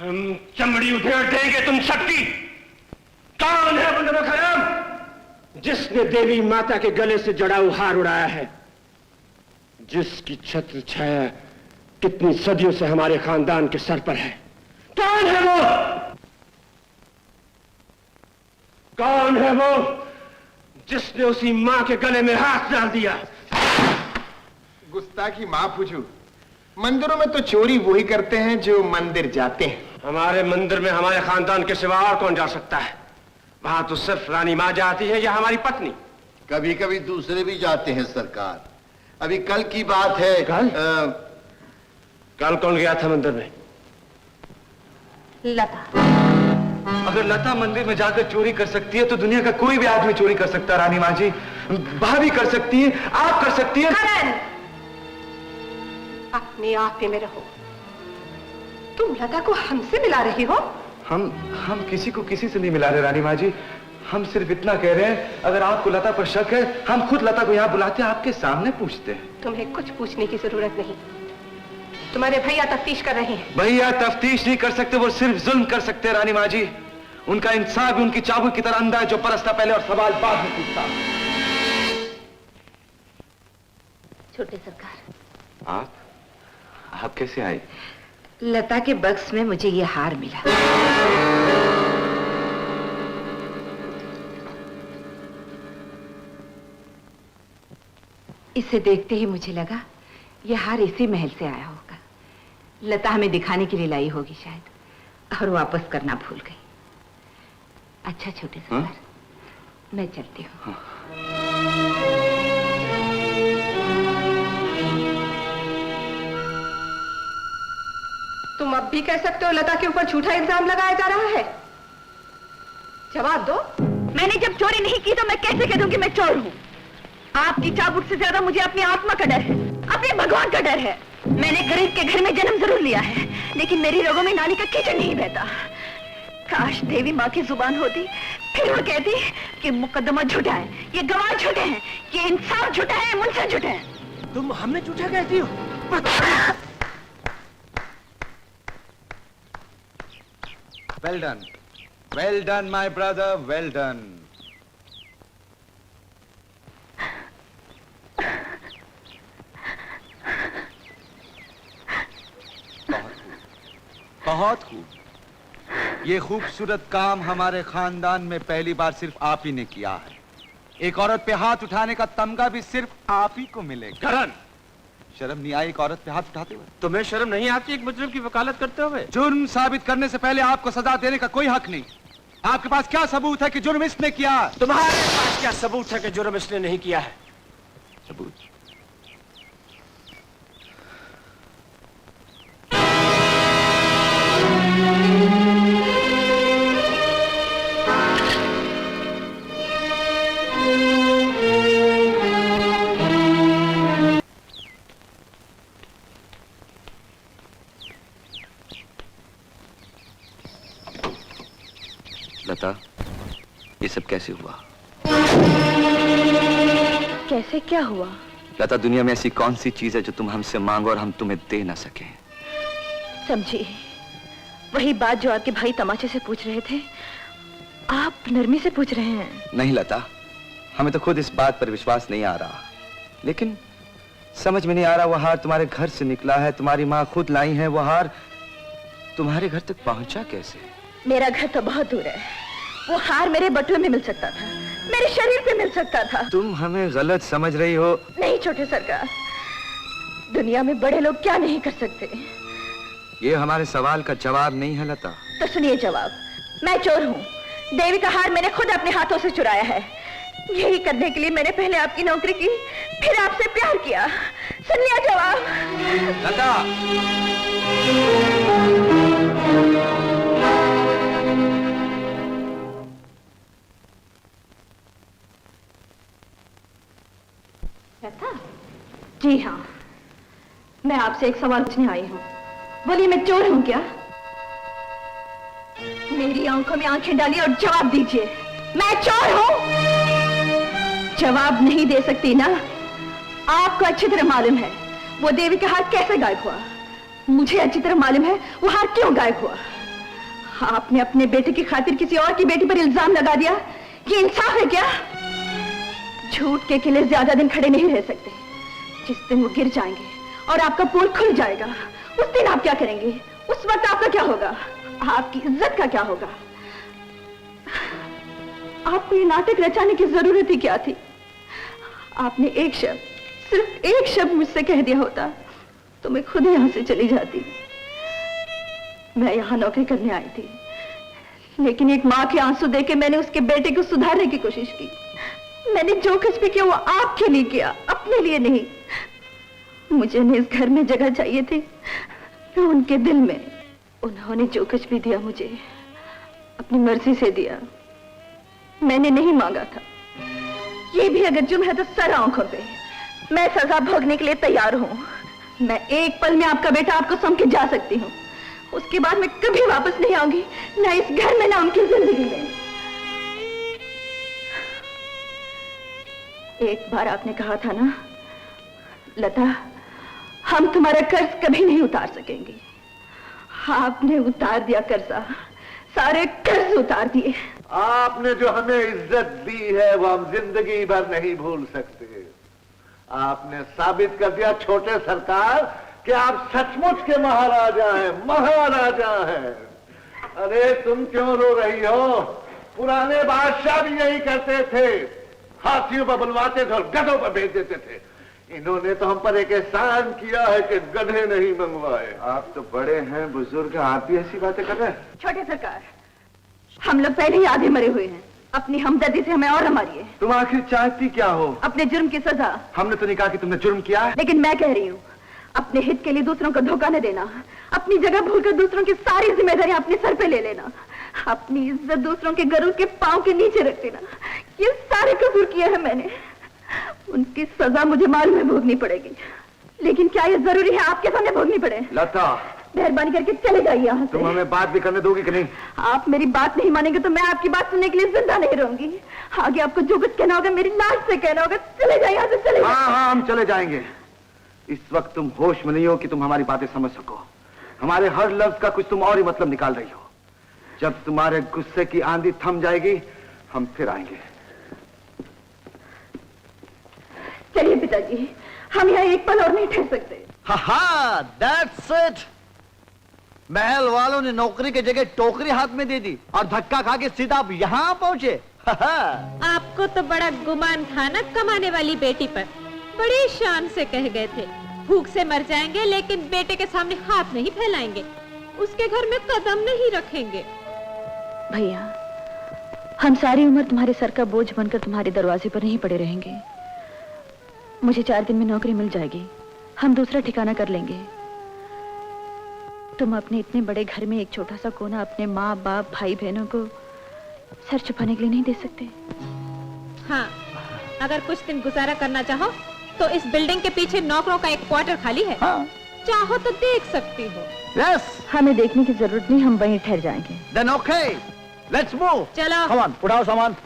हम चमड़ी उधेड़ देंगे तुम सबकी। कौन है बंदर खयाम जिसने देवी माता के गले से जड़ाऊ हार उड़ाया है, जिसकी छत्र छाया कितनी सदियों से हमारे खानदान के सर पर है? कौन है वो? कौन है वो जिसने उसी मां के गले में हाथ डाल दिया? गुस्ताखी माफ हुजूर, मंदिरों में तो चोरी वही करते हैं जो मंदिर जाते हैं। हमारे मंदिर में हमारे खानदान के सिवा और कौन जा सकता है? वहां तो सिर्फ रानी मां जाती है या हमारी पत्नी। कभी कभी दूसरे भी जाते हैं सरकार। अभी कल की बात है। कल कौन गया था मंदिर में? लता। अगर लता मंदिर में जाकर चोरी कर सकती है तो दुनिया का कोई भी आदमी चोरी कर सकता है रानी माँ जी। भाभी कर सकती है, आप कर सकती है। करण, अपने आप में रहो। तुम लता को हमसे मिला रही हो? हम किसी को किसी से नहीं मिला रहे रानी माँ जी। हम सिर्फ इतना कह रहे हैं, अगर आपको लता पर शक है, हम खुद लता को यहाँ बुलाते हैं, आपके सामने पूछते हैं। तुम्हें कुछ पूछने की जरूरत नहीं। तुम्हारे भैया तफ्तीश कर रहे हैं। भैया तफ्तीश नहीं कर सकते, वो सिर्फ जुल्म कर सकते हैं रानी माँ जी। उनका इंसाफ भी उनकी चाबुक की तरह अंधा है, जो परसता पहले और सवाल बाद में पूछता। छोटे सरकार, आप कैसे आए? लता के बक्स में मुझे ये हार मिला। इसे देखते ही मुझे लगा यह हार इसी महल से आया होगा। लता हमें दिखाने के लिए लाई होगी शायद, और वापस करना भूल गई। अच्छा छोटे सरकार, मैं चलती हूँ। तुम अब भी कह सकते हो लता के ऊपर झूठा इल्जाम लगाया जा रहा है? जवाब दो। मैंने जब चोरी नहीं की तो मैं कैसे कह दूं कि मैं चोर हूँ? आपकी चाबुक से ज्यादा मुझे अपनी आत्मा का डर है, अपने भगवान का डर है। मैंने गरीब के घर में जन्म जरूर लिया है, लेकिन मेरी रगों में नाली का कीचड़ नहीं बहता। काश देवी माँ की जुबान होती, फिर वो कहती कि मुकदमा झूठा है, ये गवाह झूठे हैं, ये इंसाफ झूठा है, मुंसफ झूठे हैं। तुम हमें झूठा कहती हो? Well done, my brother, well done. बहुत खूब। ये खूबसूरत काम हमारे खानदान में पहली बार सिर्फ आप ही ने किया है। एक औरत पे हाथ उठाने का तमगा भी सिर्फ आप ही को मिलेगा। करण, शर्म नहीं आई एक औरत पे हाथ उठाते हुए? तुम्हें शर्म नहीं आती एक मुजरिम की वकालत करते हुए? जुर्म साबित करने से पहले आपको सजा देने का कोई हक नहीं। आपके पास क्या सबूत है कि जुर्म इसने किया? तुम्हारे पास क्या सबूत है कि जुर्म इसने नहीं किया है? सबूत? लता, ये सब कैसे हुआ? कैसे क्या हुआ? लता, दुनिया में ऐसी कौन सी चीज है जो तुम हमसे मांगो और हम तुम्हें दे ना सके? समझी, वही बात जो आपके भाई तमाचे से पूछ रहे थे, आप नरमी से पूछ रहे हैं। नहीं लता, हमें तो खुद इस बात पर विश्वास नहीं आ रहा, लेकिन समझ में नहीं आ रहा वो हार तुम्हारे घर से निकला है, तुम्हारी माँ खुद लाई है, वो हार तुम्हारे घर तक पहुंचा कैसे? मेरा घर तो बहुत दूर है, वो हार मेरे बटुए में मिल सकता था, मेरे शरीर पे मिल सकता था। तुम हमें गलत समझ रही हो। नहीं छोटे सरकार, दुनिया में बड़े लोग क्या नहीं कर सकते। ये हमारे सवाल का जवाब नहीं है लता। तो सुनिए जवाब। मैं चोर हूँ, देवी का हार मैंने खुद अपने हाथों से चुराया है। यही करने के लिए मैंने पहले आपकी नौकरी की, फिर आपसे प्यार किया। सुन लिया जवाब? लता, लता? जी हाँ, मैं आपसे एक सवाल पूछने आई हूँ। बोलिए, मैं चोर हूँ क्या? मेरी आंखों में आंखें डालिए और जवाब दीजिए, मैं चोर हूँ? जवाब नहीं दे सकती ना? आपको अच्छी तरह मालूम है वो देवी का हार कैसे गायब हुआ। मुझे अच्छी तरह मालूम है वो हार क्यों गायब हुआ। आपने अपने बेटे की खातिर किसी और की बेटी पर इल्जाम लगा दिया। ये इंसाफ है क्या? झूठ के किले ज्यादा दिन खड़े नहीं रह सकते। जिस दिन वो गिर जाएंगे और आपका पोल खुल जाएगा, उस दिन आप क्या करेंगे? उस वक्त आपका क्या होगा? आपकी इज्जत का क्या होगा? आपको ये नाटक रचाने की जरूरत ही क्या थी? आपने एक शब्द, सिर्फ एक शब्द मुझसे कह दिया होता तो मैं खुद यहां से चली जाती। मैं यहां नौकरी करने आई थी, लेकिन एक मां के आंसू देके मैंने उसके बेटे को सुधारने की कोशिश की। मैंने जो कुछ भी किया वो आपके लिए किया, अपने लिए नहीं। मुझे न इस घर में जगह चाहिए थी, न उनके दिल में। उन्होंने जो कुछ भी दिया मुझे अपनी मर्जी से दिया, मैंने नहीं मांगा था। ये भी अगर जुर्म है तो सर आंखों पे। मैं सजा भोगने के लिए तैयार हूं। मैं एक पल में आपका बेटा आपको सौंप के जा सकती हूँ। उसके बाद मैं कभी वापस नहीं आऊंगी, ना इस घर में, ना उनकी जिंदगी में। एक बार आपने कहा था ना, लता, हम तुम्हारा कर्ज कभी नहीं उतार सकेंगे। आपने उतार दिया कर्जा, सारे कर्ज उतार दिए। आपने जो हमें इज्जत दी है वो हम जिंदगी भर नहीं भूल सकते। आपने साबित कर दिया छोटे सरकार कि आप सचमुच के महाराजा हैं, महाराजा हैं। अरे तुम क्यों रो रही हो? पुराने बादशाह भी यही करते थे, हाथियों पर बुलवाते थे और गधों पर भेज देते थे। इन्होंने तो हम पर एक एहसान किया है कि गधे नहीं मंगवाए। आप तो बड़े हैं, बुजुर्ग, आप भी ऐसी बातें कर रहे हैं? छोटे सरकार, हम लोग पहले ही आधे मरे हुए हैं। अपनी हमदर्दी से हमें और मारिए। तुम आखिर चाहती क्या हो? अपने जुर्म की सजा। हमने तो नहीं कहा कि तुमने जुर्म किया है। लेकिन मैं कह रही हूँ, अपने हित के लिए दूसरों को धोखा न देना, अपनी जगह भूलकर दूसरों की सारी जिम्मेदारी अपने सर पे ले लेना, अपनी इज्जत दूसरों के गरुड़ के पांव के नीचे रख देना, ये सारे कसूर किए हैं मैंने। उनकी सजा मुझे मालूम है भोगनी पड़ेगी, लेकिन क्या ये जरूरी है आपके सामने भोगनी पड़े? लता, मेहरबानी करके चले जाइए यहाँ से। तुम हमें बात भी करने दोगी कि नहीं? आप मेरी बात नहीं मानेंगे तो मैं आपकी बात सुनने के लिए जिंदा नहीं रहूंगी। आगे आपको जो कुछ कहना होगा मेरी लाश से कहना होगा। चले जाइए यहाँ से, चले जाइए। हाँ, हम चले जाएंगे। इस वक्त तुम होश में नहीं हो कि तुम हमारी बातें समझ सको। हमारे हर लफ्ज का कुछ तुम और ही मतलब निकाल रही हो। जब तुम्हारे गुस्से की आंधी थम जाएगी, हम फिर आएंगे। चलिए पिताजी, हम यहाँ एक पल और नहीं ठहर सकते। हाँ, that's it। महल वालों ने नौकरी की जगह टोकरी हाथ में दे दी और धक्का खा के सीधा आप यहाँ पहुँचे। आपको तो बड़ा गुमान था ना कमाने वाली बेटी पर। बड़ी शान से कह गए थे, भूख से मर जाएंगे लेकिन बेटे के सामने हाथ नहीं फैलाएंगे, उसके घर में कदम नहीं रखेंगे। भैया, हम सारी उम्र तुम्हारे सर का बोझ बनकर तुम्हारे दरवाजे पर नहीं पड़े रहेंगे। मुझे 4 दिन में नौकरी मिल जाएगी, हम दूसरा ठिकाना कर लेंगे। तुम अपने इतने बड़े घर में एक छोटा सा कोना अपने माँ बाप भाई बहनों को सर छुपाने के लिए नहीं दे सकते? हाँ, अगर कुछ दिन गुजारा करना चाहो तो इस बिल्डिंग के पीछे नौकरों का एक क्वार्टर खाली है। हाँ। चाहो तो देख सकती हो। Yes। हमें देखने की जरूरत नहीं, हम वहीं ठहर जाएंगे। Then okay, let's move। चलो। Come on, उठाओ सामान।